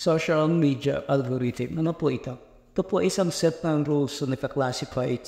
social media algorithm. Ano po ito? Ito po isang set ng rules na nagka-classified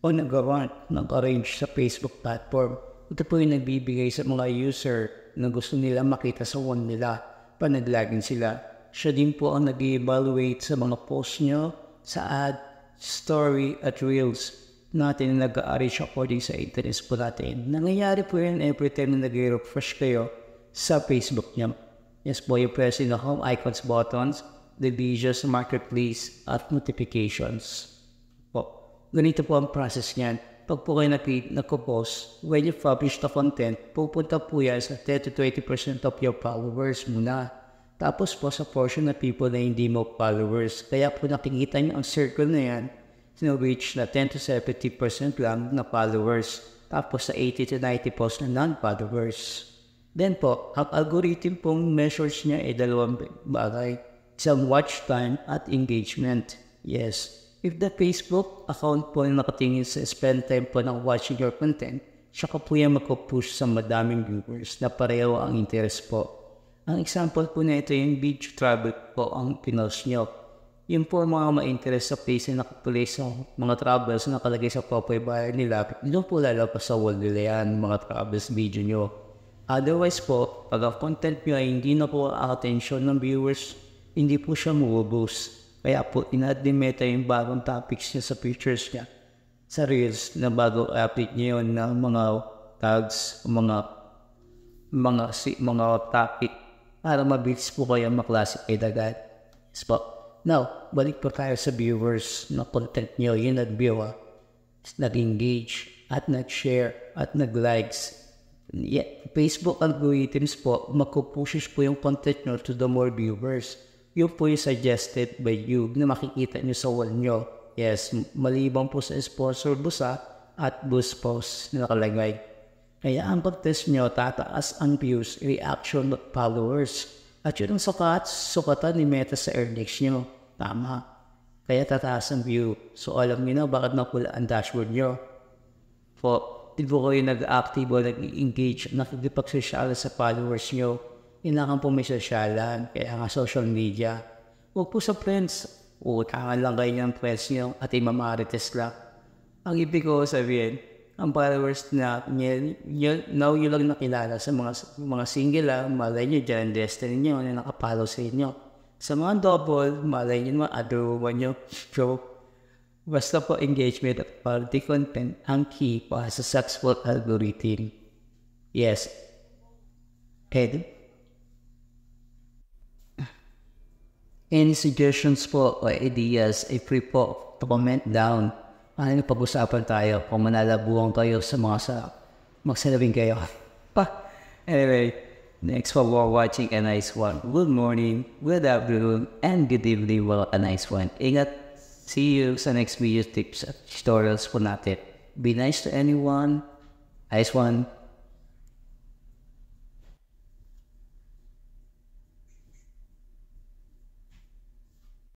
o nag-arrange sa Facebook platform. Ito po yung nagbibigay sa mga user na gusto nila makita sa wall nila pa naglagin sila. Siya din po ang nag-evaluate sa mga post nyo, sa ad, story at reels natin na nag-arrange according sa interest po natin. Nangyayari po yan every time na nag-refresh kayo sa Facebook nyo. Yes po, you press in the home icons buttons, the videos, marketplace, at notifications. Po, ganito po ang process niyan. Pag po kayo nagpo-post, when you publish the content, pupunta po yan sa 10 to 20% of your followers muna. Tapos po sa portion na people na hindi mo followers. Kaya po nakikita nyo ang circle na yan, which na 10 to 70% lang na followers. Tapos sa 80 to 90% na non-followers. Then po, ang algorithm pong measures niya ay dalawang bagay. Isang watch time at engagement. Yes. If the Facebook account po na nakatingin sa spend time po ng watching your content, saka po yan magpupush sa madaming viewers na pareho ang interest po. Ang example po na ito yung video travel po ang pinost nyo. Yun po mga ma-interest sa place na nakaplay sa mga travels na nakalagay sa profile nila. Doon po lalabas sa wall nila yan, mga travels video nyo. Otherwise po, pag ang content nyo ay hindi na po ang attention ng viewers, hindi po siya mabuboost. Kaya po, in-add ni Meta yung bagong topics niya sa pictures niya. Sa Reels na bago update niya yun ng mga tags, mga topic para mabilis po kayo maklasify agad. Yes po. Now, balik po tayo sa viewers na content nyo. Yung nag-view, nag-engage, at nag-share, at nag-likes. Yeah, Facebook algorithms po, magpupushes po yung content nyo to the more viewers. Yun po yung suggested by you na makikita nyo sa wall nyo. Yes, maliban po sa sponsor busa at boost post na nakalagay. Kaya ang contest nyo, tataas ang views, reaction, followers. At yun ang sukatan ni Meta sa earnings nyo. Tama. Kaya tataas ang view. So alam nyo na bakit napula ang dashboard nyo. Di po kayo nag-active o nag-engage, nakikipagsosyal sa followers nyo. Kailangan po may sosyalan, kaya nga social media. Huwag po sa friends. Utangan lang kayo ng friends nyo at imamarites lang. Ang ibig ko sabihin, ang followers na now yun lang nakilala sa mga single lang, malay nyo dyan, destiny nyo na nakapollow sa inyo. Sa mga double, malay nyo naman, other one nyo. So, basta po engagement at quality content ang key para sa successful algorithm. Yes. Any suggestions po o ideas, free po, comment down. Ano pag-usapan tayo kung manalabuhan kayo sa mga magsalabing kayo. Anyway, next for more watching a nice one. Good morning, good afternoon, and good evening. Well, a nice one. Ingat. See you sa next video tips at tutorials po natin. Be nice to anyone. Nice one.